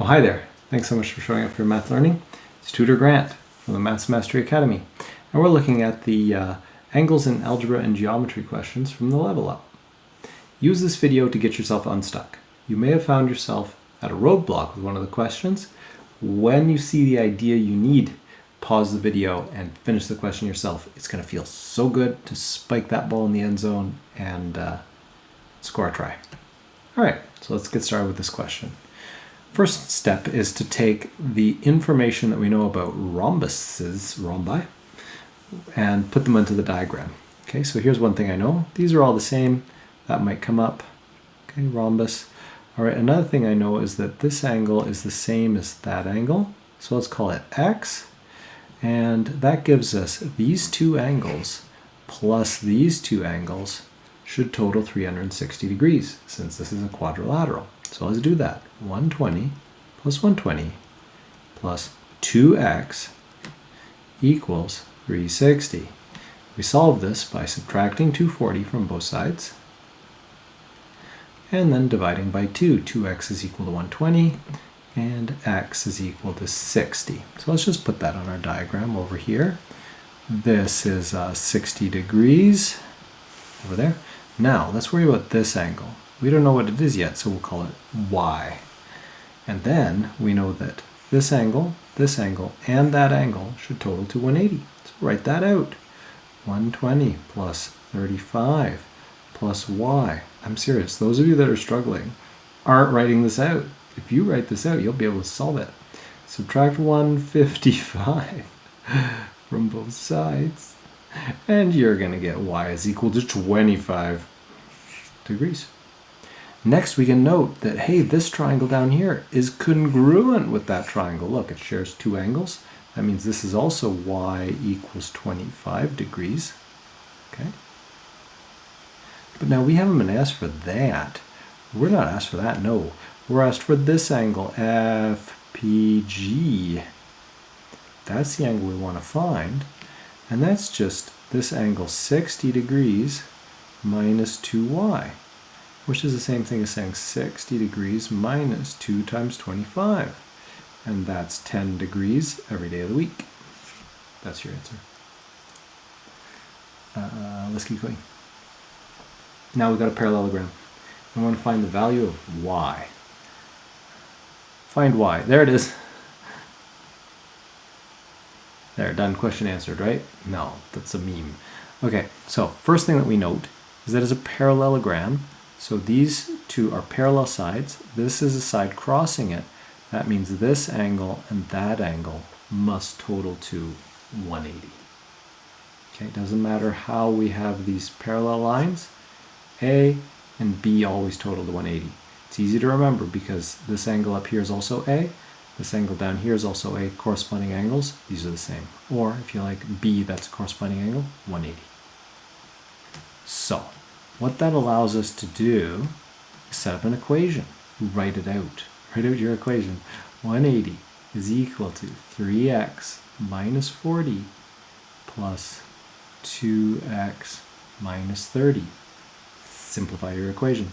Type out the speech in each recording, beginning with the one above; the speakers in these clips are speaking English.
hi there. Thanks so much for showing up for Math Learning. It's Tutor Grant from the Maths Mastery Academy. And we're looking at the angles in algebra and geometry questions from the Level Up. Use this video to get yourself unstuck. You may have found yourself at a roadblock with one of the questions. When you see the idea you need, pause the video and finish the question yourself. It's going to feel so good to spike that ball in the end zone and score a try. All right, so let's get started with this question. First step is to take the information that we know about rombi, and put them into the diagram. Okay, so here's one thing I know. These are all the same. That might come up. Okay, rhombus. All right, another thing I know is that this angle is the same as that angle. So let's call it x. And that gives us these two angles plus these two angles should total 360 degrees since this is a quadrilateral. So let's do that. 120 plus 120 plus 2x equals 360. We solve this by subtracting 240 from both sides and then dividing by 2. 2x is equal to 120 and x is equal to 60. So let's just put that on our diagram over here. This is 60 degrees over there. Now let's worry about this angle. We don't know what it is yet, so we'll call it y. And then we know that this angle, and that angle should total to 180. So write that out. 120 plus 35 plus y. I'm serious, those of you that are struggling aren't writing this out. If you write this out, you'll be able to solve it. Subtract 155 from both sides, and you're going to get y is equal to 25 degrees. Next, we can note that, hey, this triangle down here is congruent with that triangle. Look, it shares two angles. That means this is also y equals 25 degrees. Okay. But now we haven't been asked for that. We're not asked for that, no. We're asked for this angle, FPG. That's the angle we want to find. And that's just this angle 60 degrees minus 2y. Which is the same thing as saying 60 degrees minus 2 times 25. And that's 10 degrees every day of the week. That's your answer. Let's keep going. Now we've got a parallelogram. I want to find the value of y. Find y. There it is. There, done. Question answered, right? No, that's a meme. Okay, so first thing that we note is that it's a parallelogram. So these two are parallel sides. This is a side crossing it. That means this angle and that angle must total to 180. Okay, doesn't matter how we have these parallel lines. A and B always total to 180. It's easy to remember because this angle up here is also A. This angle down here is also A. Corresponding angles, these are the same. Or if you like B, that's a corresponding angle, 180. So what that allows us to do is set up an equation. Write it out. Write out your equation. 180 is equal to 3x minus 40 plus 2x minus 30. Simplify your equation.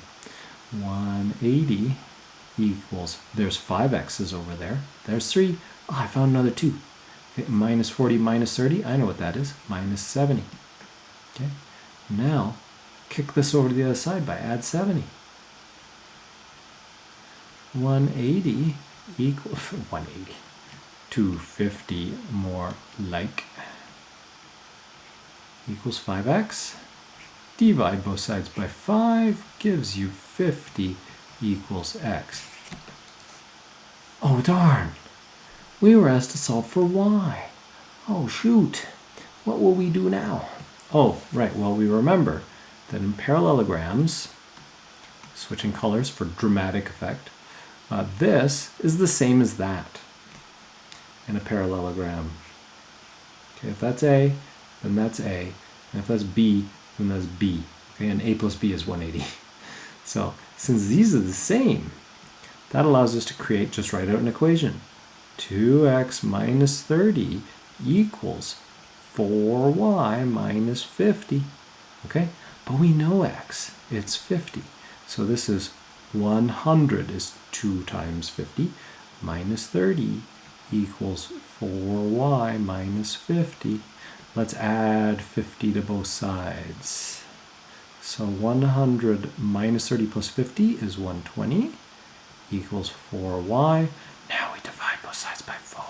180 equals, there's 5 x's over there. There's 3. Oh, I found another 2. Okay, minus 40 minus 30, I know what that is. Minus 70. Okay, now kick this over to the other side by add 70. 180 equals 180. 250 more like equals 5x. Divide both sides by 5 gives you 50 equals x. Oh darn! We were asked to solve for y. Oh shoot! What will we do now? Oh, right, well we remember that in parallelograms, switching colors for dramatic effect, this is the same as that in a parallelogram. Okay, if that's A, then that's A, and if that's B, then that's B. Okay, and A plus B is 180. So since these are the same, that allows us to create, just write out an equation. 2x minus 30 equals 4y minus 50. Okay, but we know x, it's 50. So this is 100 is 2 times 50. minus 30 equals 4y minus 50. Let's add 50 to both sides. So 100 minus 30 plus 50 is 120 equals 4y. Now we divide both sides by 4.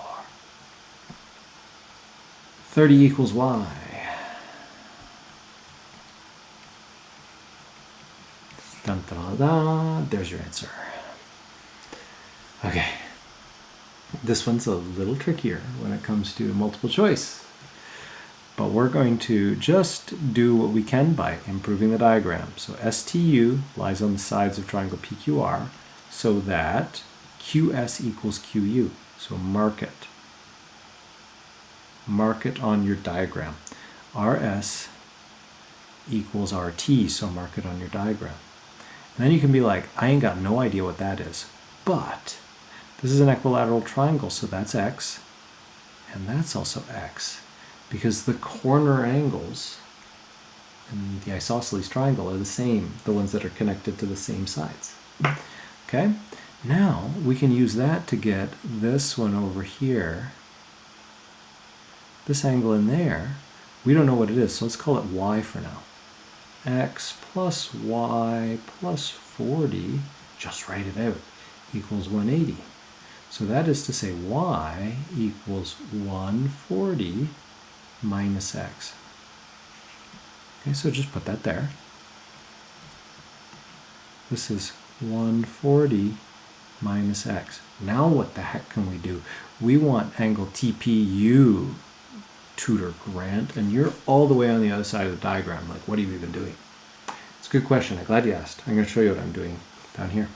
30 equals y. Dun, dun, dun. There's your answer. Okay. This one's a little trickier when it comes to multiple choice. But we're going to just do what we can by improving the diagram. So STU lies on the sides of triangle PQR so that QS equals QU. So mark it. Mark it on your diagram. RS equals RT, so mark it on your diagram. And then you can be like, I ain't got no idea what that is. But this is an equilateral triangle, so that's X. And that's also X. Because the corner angles in the isosceles triangle are the same, the ones that are connected to the same sides. Okay, now we can use that to get this one over here, this angle in there. We don't know what it is, so let's call it y for now. X plus y plus 40, just write it out, equals 180. So that is to say y equals 140 minus x. Okay, so just put that there. This is 140 minus x. Now what the heck can we do? We want angle TPU, Tutor Grant, and you're all the way on the other side of the diagram. Like, what are you even doing? It's a good question. I'm glad you asked. I'm going to show you what I'm doing down here.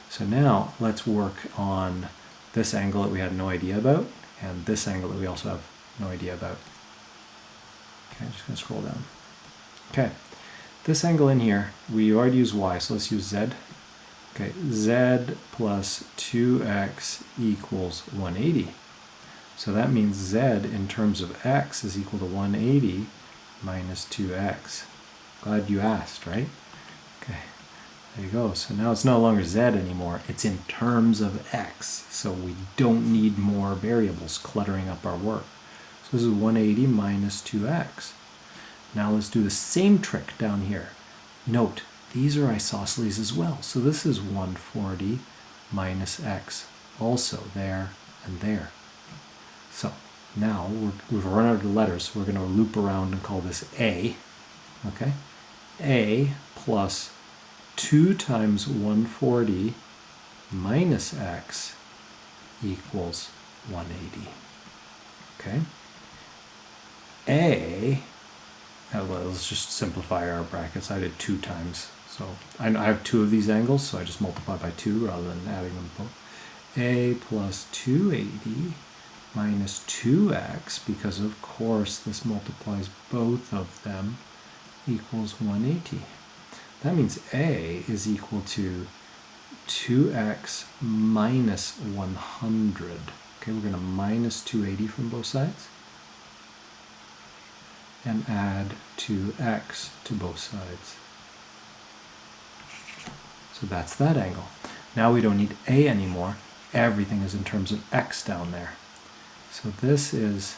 So now let's work on this angle that we had no idea about, and this angle that we also have no idea about. Okay, I'm just going to scroll down. Okay, this angle in here, we already used y, so let's use z. Okay, z plus 2x equals 180. So that means z in terms of x is equal to 180 minus 2x. Glad you asked, right? Okay, there you go. So now it's no longer z anymore. It's in terms of x. So we don't need more variables cluttering up our work. So this is 180 minus 2x. Now let's do the same trick down here. Note, these are isosceles as well. So this is 140 minus x, also there and there. So now we've run out of letters, so we're going to loop around and call this a. Okay? A plus 2 times 140 minus x equals 180. Okay? Well, let's just simplify our brackets. I did 2 times. So I have 2 of these angles, so I just multiply by 2 rather than adding them both. A plus 280 minus 2x, because of course this multiplies both of them, equals 180. That means A is equal to 2x minus 100. Okay, we're going to minus 280 from both sides and add 2x to both sides. So that's that angle. Now we don't need A anymore. Everything is in terms of x down there. So this is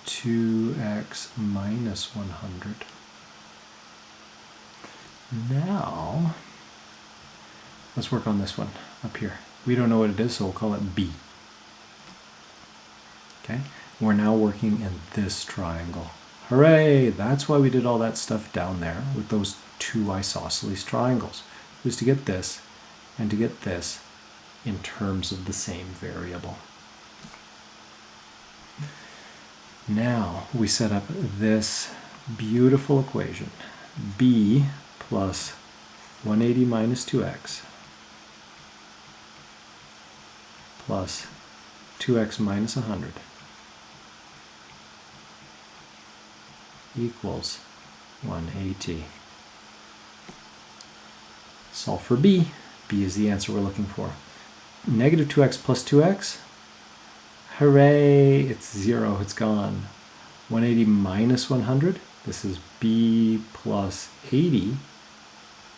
2x minus 100. Now, let's work on this one up here. We don't know what it is, so we'll call it B. Okay, we're now working in this triangle. Hooray! That's why we did all that stuff down there with those 2 isosceles triangles. It was to get this and to get this in terms of the same variable. Now we set up this beautiful equation. B plus 180 minus 2x plus 2x minus 100 equals 180. Solve for B. B is the answer we're looking for. Negative 2x plus 2x. Hooray! It's 0. It's gone. 180 minus 100. This is B plus 80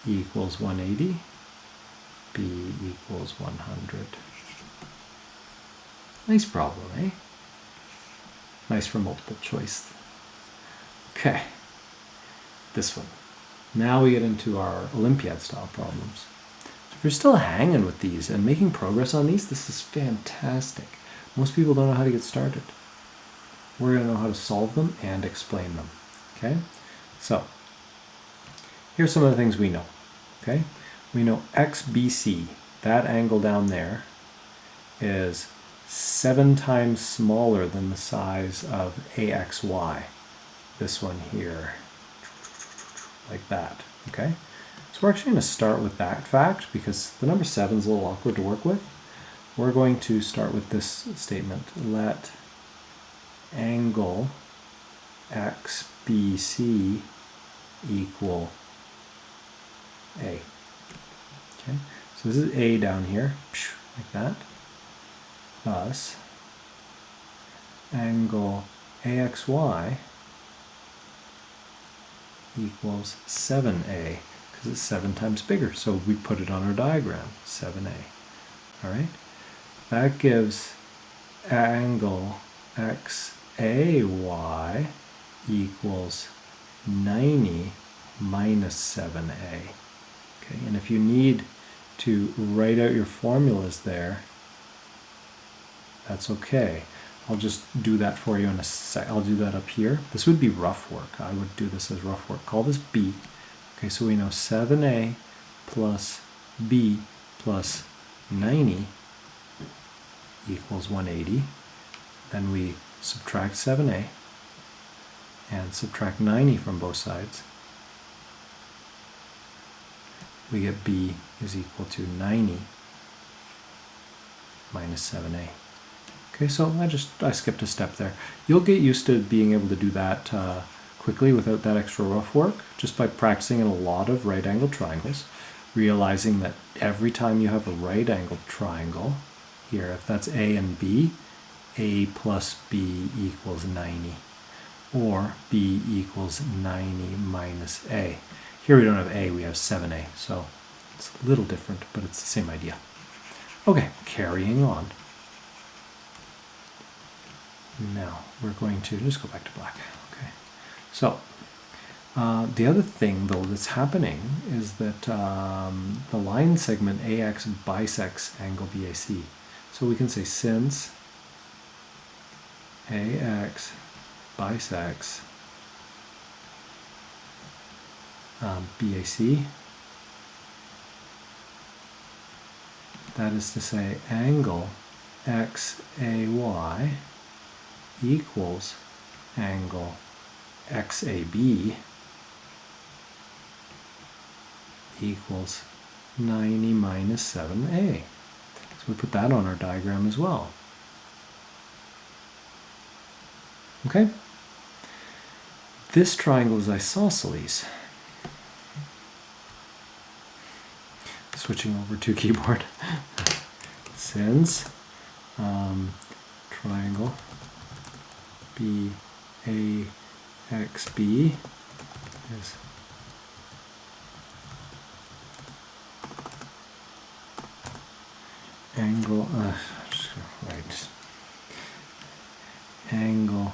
equals 180. B equals 100. Nice problem, eh? Nice for multiple choice. Okay, this one. Now we get into our Olympiad style problems. So if you're still hanging with these and making progress on these, this is fantastic. Most people don't know how to get started. We're going to know how to solve them and explain them. Okay, so here's some of the things we know. Okay, we know XBC, that angle down there, is 7 times smaller than the size of AXY. This one here, like that. Okay, so we're actually going to start with that fact because the number 7 is a little awkward to work with. We're going to start with this statement: let angle XBC equal A. Okay, so this is A down here, like that, plus angle AXY equals 7A, because it's 7 times bigger, so we put it on our diagram, 7A. All right, that gives angle XAY equals 90 minus 7A. Okay, and if you need to write out your formulas there, that's okay. I'll just do that for you in a sec. I'll do that up here. This would be rough work. I would do this as rough work. Call this B. Okay, so we know 7A plus B plus 90 equals 180. Then we subtract 7A and subtract 90 from both sides. We get B is equal to 90 minus 7A. Okay, so I skipped a step there. You'll get used to being able to do that quickly without that extra rough work, just by practicing in a lot of right-angled triangles, realizing that every time you have a right-angled triangle, here, if that's A and B, A plus B equals 90, or B equals 90 minus A. Here we don't have A, we have 7A, so it's a little different, but it's the same idea. Okay, carrying on. Now we're going to just go back to black. Okay, so the other thing though that's happening is that the line segment AX bisects angle BAC. So we can say since AX bisects BAC, that is to say angle XAY equals angle XAB equals 90 minus 7A. So we put that on our diagram as well. Okay? This triangle is isosceles. Switching over to keyboard. Since triangle BAXB is angle angle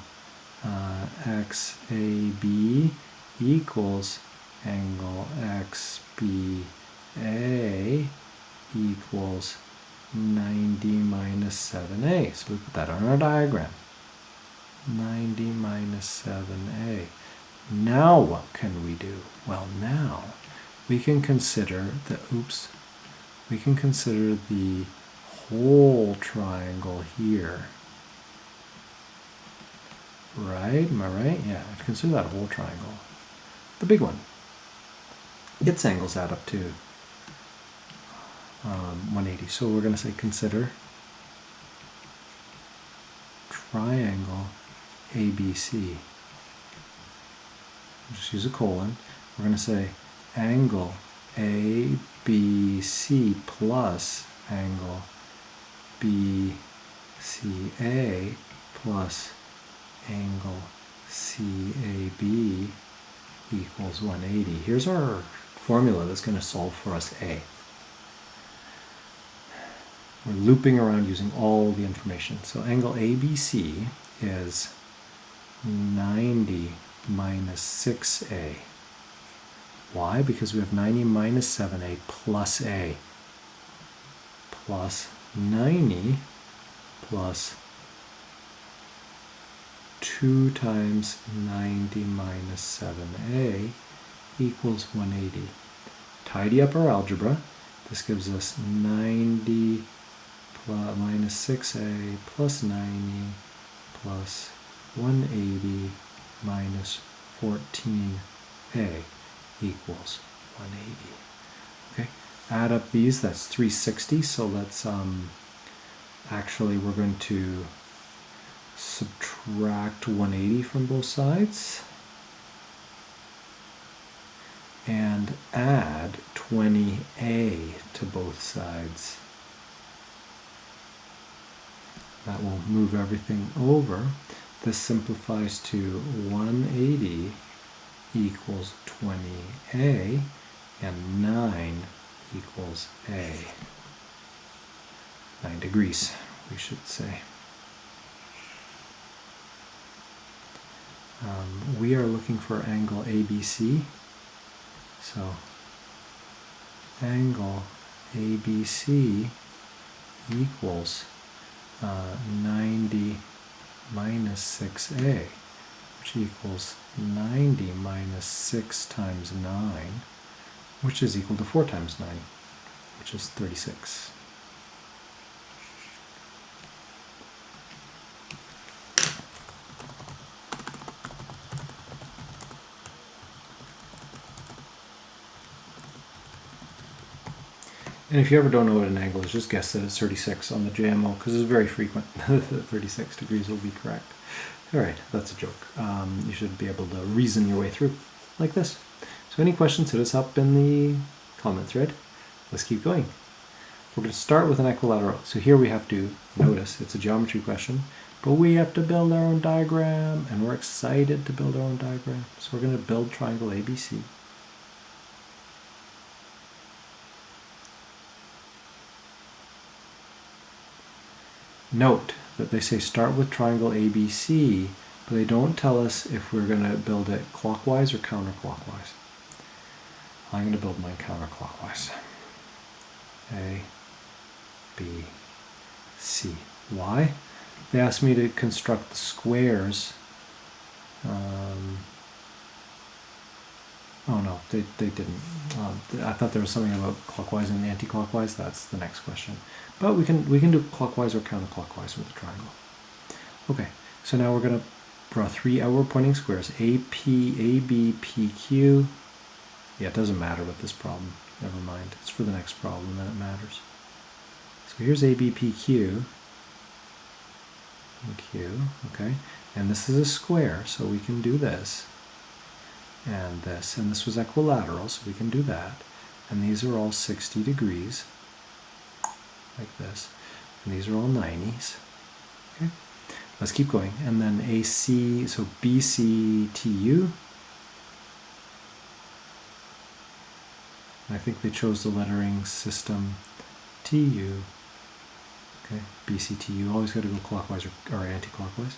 XAB equals angle XBA equals 90 minus 7A. So we put that on our diagram. 90 minus 7A. Now what can we do? Well, now we can consider the whole triangle here. Right? Am I right? Yeah, consider that whole triangle. The big one. Its angles add up to 180. So we're going to say consider triangle ABC. Just use a colon. We're going to say angle ABC plus angle BCA plus angle CAB equals 180. Here's our formula that's going to solve for us A. We're looping around using all the information. So angle ABC is 90 minus 6A. Why? Because we have 90 minus 7A plus A plus 90 plus 2 times 90 minus 7A equals 180. Tidy up our algebra. This gives us 90 minus 6A plus 90 plus 180 minus 14A equals 180. Okay, add up these, that's 360. So let's actually we're going to subtract 180 from both sides and add 20A to both sides. That will move everything over. This simplifies to 180 equals 20A and 9 equals A. 9 degrees, we should say. We are looking for angle ABC. So angle ABC equals 90 minus 6A, which equals 90 minus 6 times 9, which is equal to 4 times 9, which is 36. And if you ever don't know what an angle is, just guess that it's 36 on the JMO, because it's very frequent that 36 degrees will be correct. All right, that's a joke. You should be able to reason your way through like this. So any questions, hit us up in the comment thread. Let's keep going. We're going to start with an equilateral. So here we have to notice it's a geometry question, but we have to build our own diagram, and we're excited to build our own diagram. So we're going to build triangle ABC. Note that they say start with triangle ABC, but they don't tell us if we're going to build it clockwise or counterclockwise. I'm going to build mine counterclockwise. A, B, C. Why? They asked me to construct the squares. Oh no, they didn't. I thought there was something about clockwise and anti-clockwise. That's the next question. But we can do clockwise or counterclockwise with the triangle. Okay, so now we're going to draw 3 outward pointing squares. AP, AB, PQ. Yeah, it doesn't matter with this problem. Never mind. It's for the next problem that it matters. So here's AB, PQ. Q, okay. And this is a square, so we can do this. And this was equilateral, so we can do that. And these are all 60 degrees, like this. And these are all 90s. Okay, let's keep going. And then AC, so BC, TU. I think they chose the lettering system TU. Okay, BCTU, always got to go clockwise or anti-clockwise.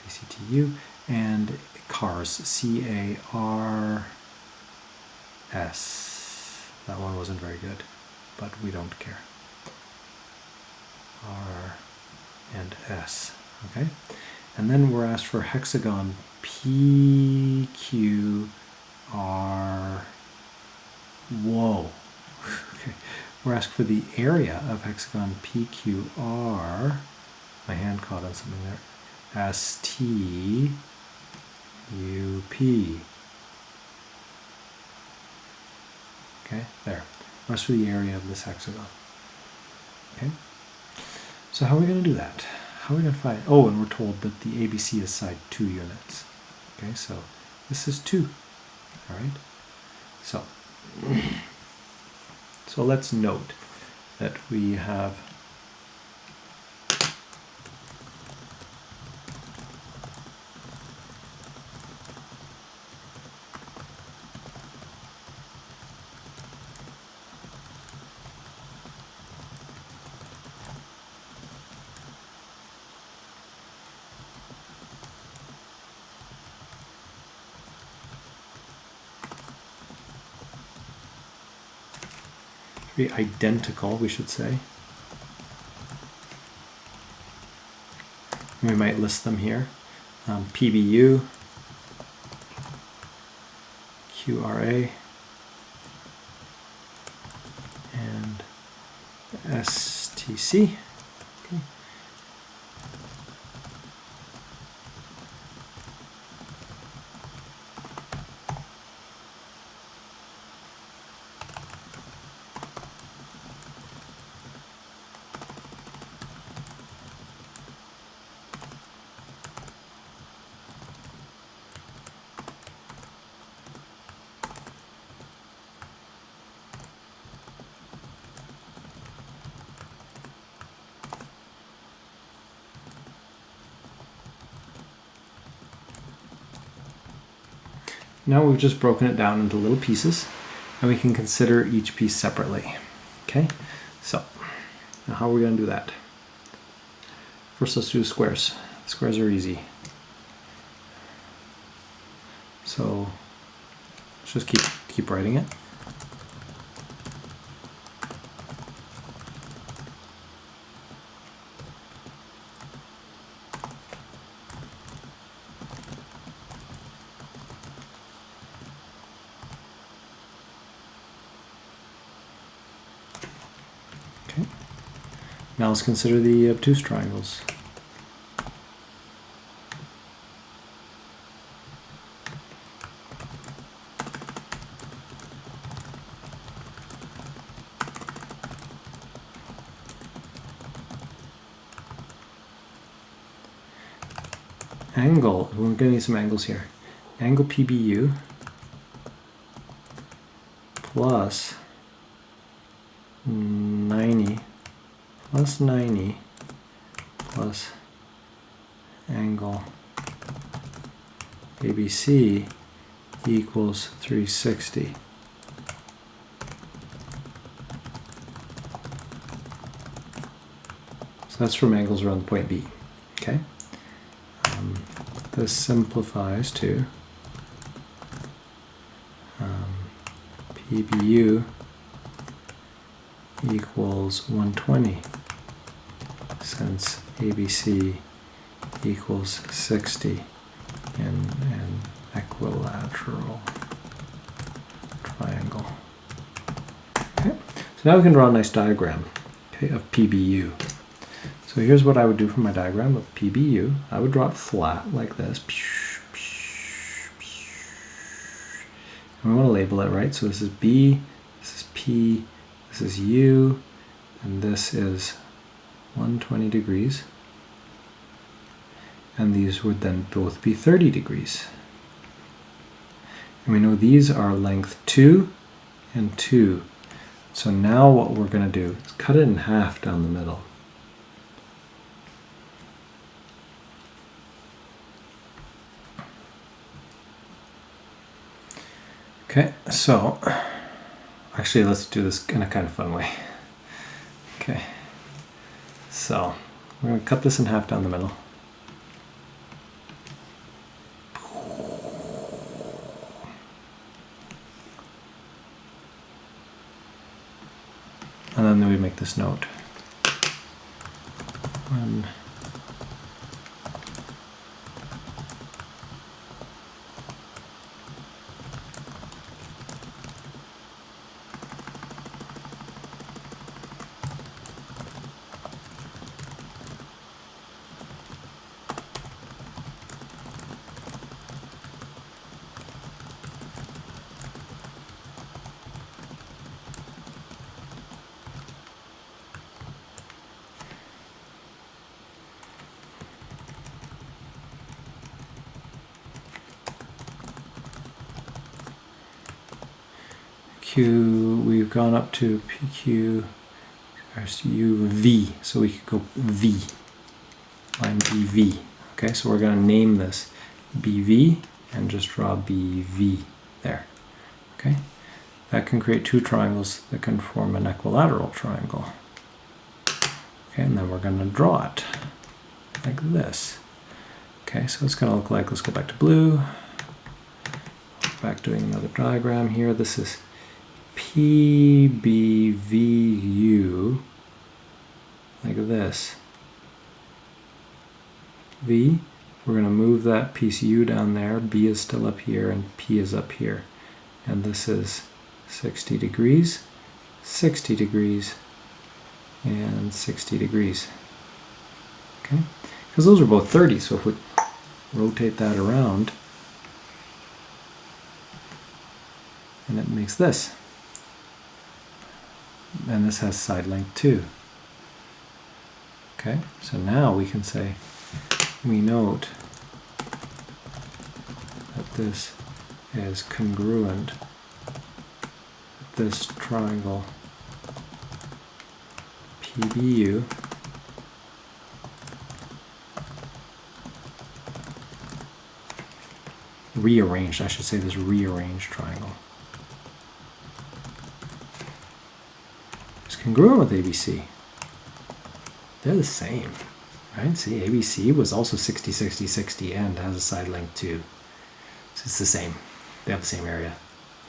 BCTU, and cars, CARS. That one wasn't very good, but we don't care. R and S, okay? And then we're asked for hexagon PQR. Whoa. Okay. We're asked for the area of hexagon PQR. My hand caught on something there. STUP. Okay, there. We're asked for the area of this hexagon. Okay. So how are we going to do that? How are we going to find? Oh, and we're told that the ABC is side 2 units. Okay, so this is 2. All right. So let's note that we have three identical, we should say. We might list them here. PBU, QRA, and STC. Okay. Now we've just broken it down into little pieces, and we can consider each piece separately. Okay, so now how are we going to do that? First, let's do the squares. The squares are easy. So let's just keep writing it. Okay. Now let's consider the obtuse triangles. Angle, we're going to need some angles here. Angle PBU plus 90 plus angle ABC equals 360. So that's from angles around point B. Okay. This simplifies to PBU equals 120 since ABC equals 60 in an equilateral triangle. Okay, so now we can draw a nice diagram, okay, of PBU. So here's what I would do for my diagram of PBU. I would draw it flat like this. And we want to label it, right? So this is B, this is P, this is U, and this is 120 degrees. And these would then both be 30 degrees. And we know these are length 2 and 2. So now what we're going to do is cut it in half down the middle. Okay, so actually let's do this in a kind of fun way. Okay, so we're going to cut this in half down the middle. And then we make this note. One, Q, we've gone up to PQ, UV, so we could go V, line BV. Okay, so we're going to name this BV and just draw BV there. Okay, that can create two triangles that can form an equilateral triangle. Okay, and then we're going to draw it like this. Okay, so it's going to look like, let's go back to blue, back doing another diagram here. This is PBVU like this. V, we're going to move that piece U down there. B is still up here and P is up here. And this is 60 degrees, 60 degrees, and 60 degrees. Okay? Because those are both 30, so if we rotate that around, and it makes this. And this has side length 2. Okay, so now we can say, we note that this is congruent with this triangle PBU rearranged, I should say this rearranged triangle is congruent with ABC. They're the same, right? See, ABC was also 60, 60, 60 and has a side length 2. So it's the same. They have the same area.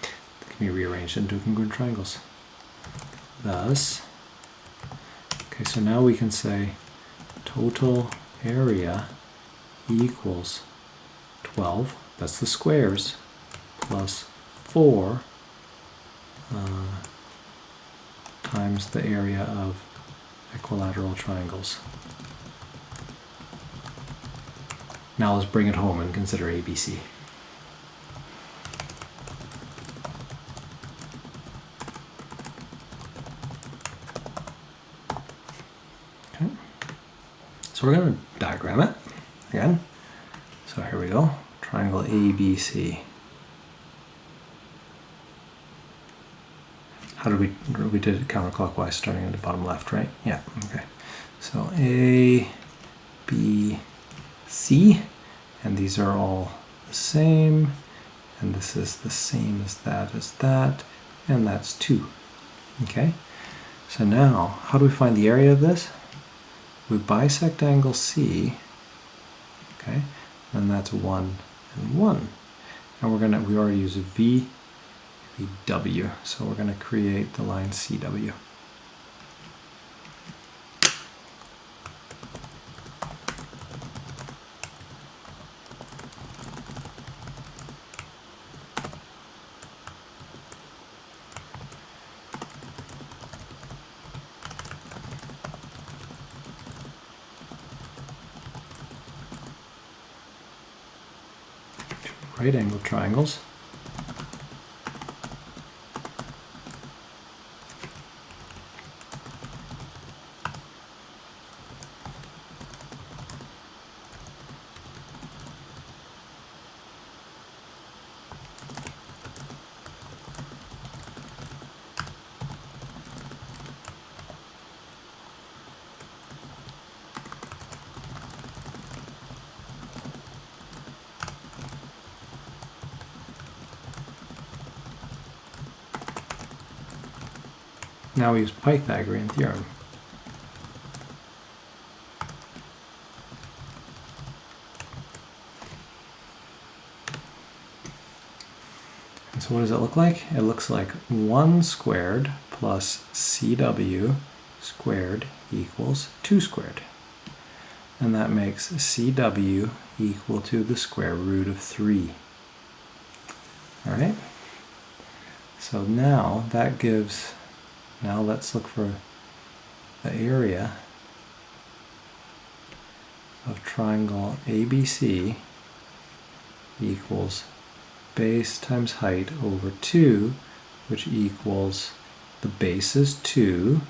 They can be rearranged into congruent triangles. Thus, okay, so now we can say total area equals 12, that's the squares, plus 4 times the area of equilateral triangles. Now let's bring it home and consider ABC. Okay. So we're going to diagram it again. So here we go. Triangle ABC. How did we did it counterclockwise, starting at the bottom left, right? Yeah, okay. So A, B, C, and these are all the same, and this is the same as that, and that's 2. Okay, so now, how do we find the area of this? We bisect angle C, okay, and that's 1 and 1. And we already use VW, so we're going to create the line CW. Right angle triangles. Now we use Pythagorean theorem. And so what does it look like? It looks like 1 squared plus CW squared equals 2 squared. And that makes CW equal to the square root of 3. All right? So now that gives, now let's look for the area of triangle ABC equals base times height over 2, which equals, the base is 2,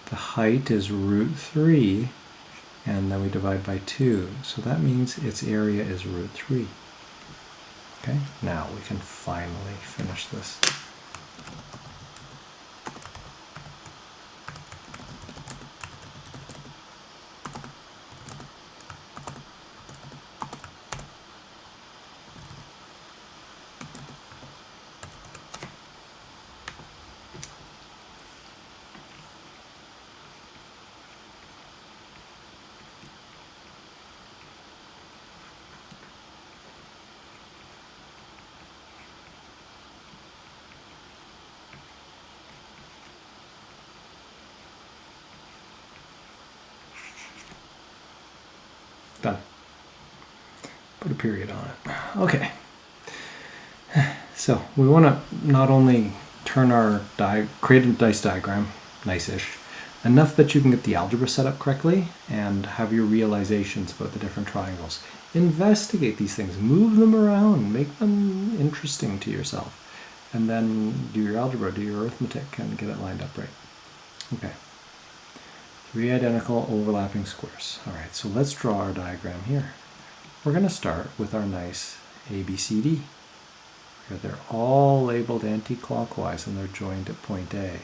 the height is root 3, and then we divide by 2. So that means its area is root 3. Okay, now we can finally finish this. Done. Put a period on it. Okay. So we want to not only turn our create a dice diagram, nice-ish, enough that you can get the algebra set up correctly and have your realizations about the different triangles. Investigate these things, move them around, make them interesting to yourself, and then do your algebra, do your arithmetic, and get it lined up right. Okay. 3 identical overlapping squares. All right, so let's draw our diagram here. We're going to start with our nice ABCD. They're all labeled anti-clockwise and they're joined at point A.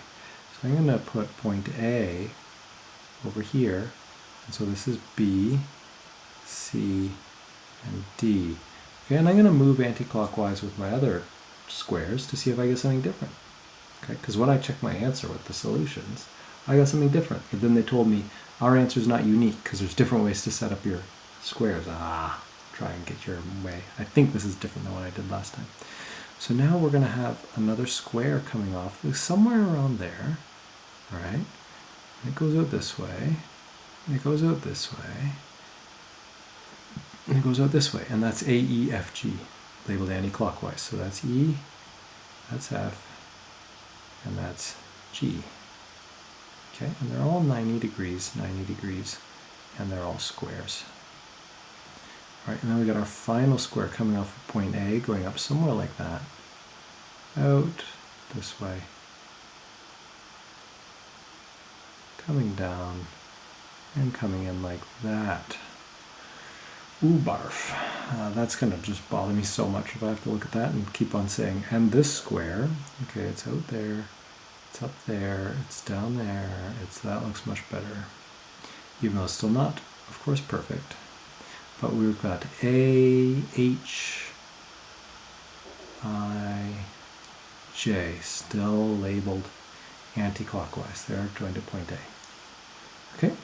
So I'm going to put point A over here. And so this is B, C, and D. Okay, and I'm going to move anti-clockwise with my other squares to see if I get something different. Okay, because when I check my answer with the solutions, I got something different. But then they told me our answer is not unique because there's different ways to set up your squares. Try and get your way. I think this is different than what I did last time. So now we're going to have another square coming off somewhere around there. All right. And it goes out this way. And it goes out this way. And it goes out this way. And that's A, E, F, G, labeled anti-clockwise. So that's E, that's F, and that's G. Okay, and they're all 90 degrees, and they're all squares. All right, and then we got our final square coming off of point A, going up somewhere like that, out this way, coming down, and coming in like that. Ooh, barf. That's going to just bother me so much if I have to look at that and keep on saying, and this square, okay, it's out there, it's up there, it's down there, that looks much better. Even though it's still not, of course, perfect. But we've got A, H, I, J, still labeled anti-clockwise. They're joined at point A. Okay?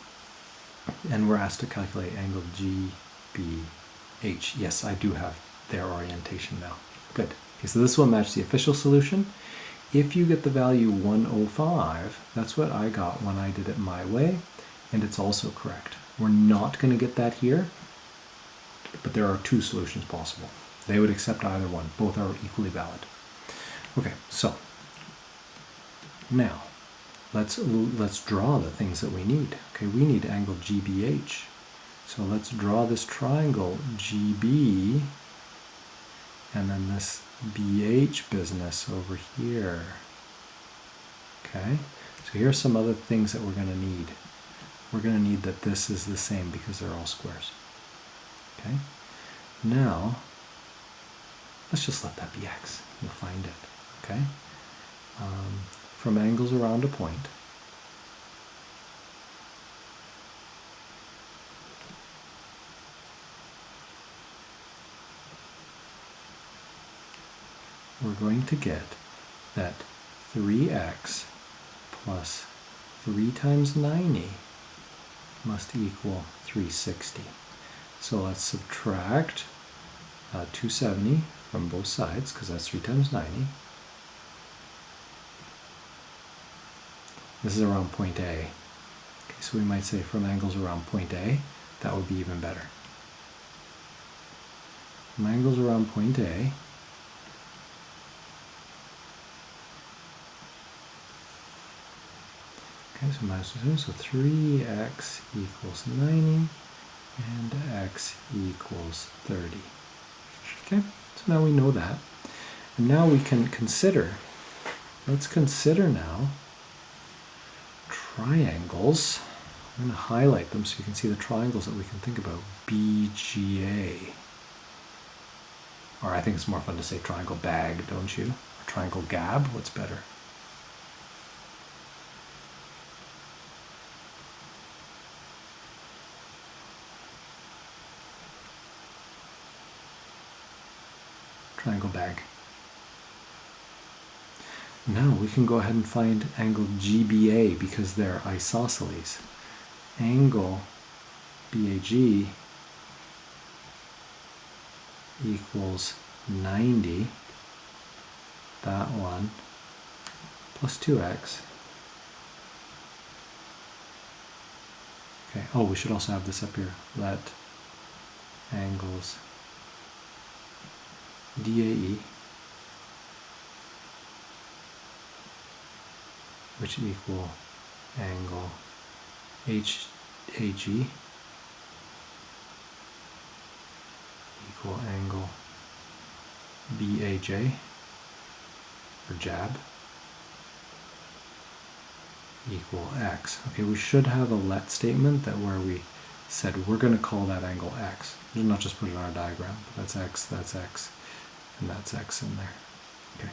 And we're asked to calculate angle GBH. Yes, I do have their orientation now. Good. Okay, so this will match the official solution. If you get the value 105, that's what I got when I did it my way, and it's also correct. We're not going to get that here, but there are 2 solutions possible. They would accept either one. Both are equally valid. Okay, so now let's draw the things that we need. Okay, we need angle GBH. So let's draw this triangle GB and then this BH business over here. Okay, so here's some other things that we're going to need. We're going to need that this is the same because they're all squares. Okay, now let's just let that be x. You'll find it. Okay, from angles around a point, we're going to get that 3x plus 3 times 90 must equal 360. So let's subtract 270 from both sides, because that's 3 times 90. This is around point A. Okay, so we might say from angles around point A, that would be even better. From angles around point A, okay, so minus 2, so 3x equals 90 and x equals 30. Okay, so now we know that. And now we can consider, let's consider now triangles. I'm going to highlight them so you can see the triangles that we can think about. BGA. Or I think it's more fun to say triangle bag, don't you? Or triangle gab, what's better? Triangle bag. Now we can go ahead and find angle GBA because they're isosceles. Angle BAG equals 90, that one, plus 2x. Okay, oh, we should also have this up here. Let angles DAE, which equal angle HAG equal angle BAJ, or JAB, equal X. Okay, we should have a let statement that where we said we're going to call that angle X. We'll not just put it in our diagram, but that's X, and that's X in there. Okay,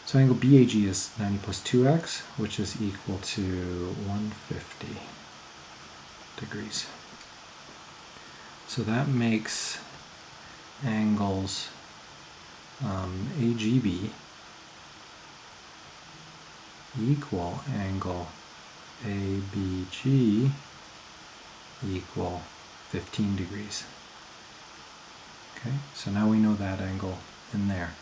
so angle BAG is 90 plus 2X, which is equal to 150 degrees. So that makes angles AGB equal angle ABG equal 15 degrees. Okay, so now we know that angle in there.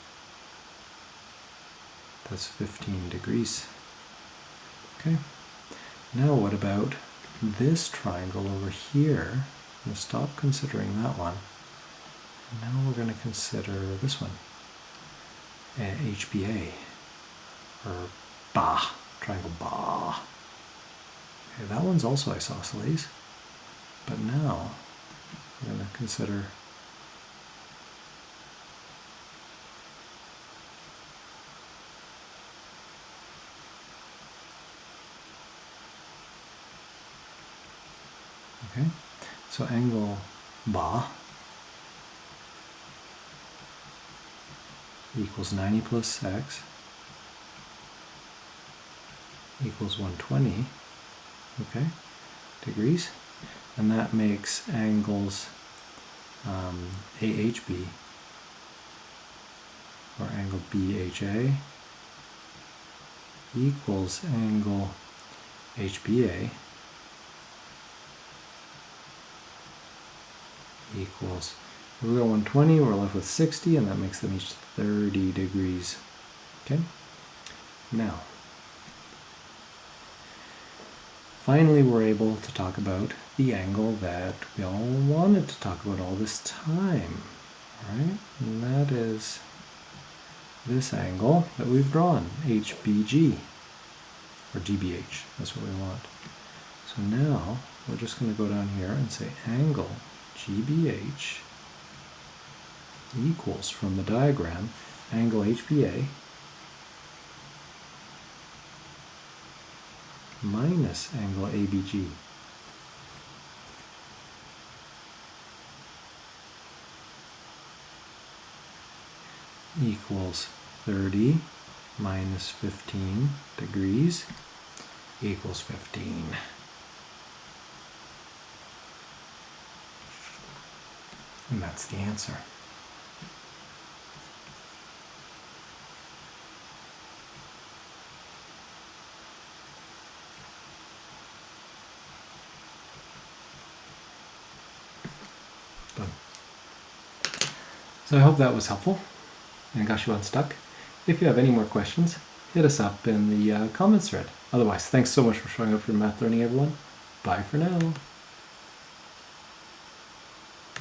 That's 15 degrees. Okay, now what about this triangle over here? I'm going to stop considering that one. Now we're going to consider this one, HBA, or BA, triangle BA. Okay, that one's also isosceles, but now we're going to consider okay, so angle BA equals 90 plus X equals 120, okay, degrees, and that makes angles AHB or angle BHA equals angle HBA equals, if we go 120, we're left with 60, and that makes them each 30 degrees. Okay, now finally we're able to talk about the angle that we all wanted to talk about all this time, right? And that is this angle that we've drawn, HBG, or GBH, that's what we want. So now we're just going to go down here and say angle GBH equals, from the diagram, angle HBA minus angle ABG. Equals 30 minus 15 degrees equals 15. And that's the answer. Done. So I hope that was helpful and got you unstuck. If you have any more questions, hit us up in the comments thread. Otherwise, thanks so much for showing up for math learning, everyone. Bye for now.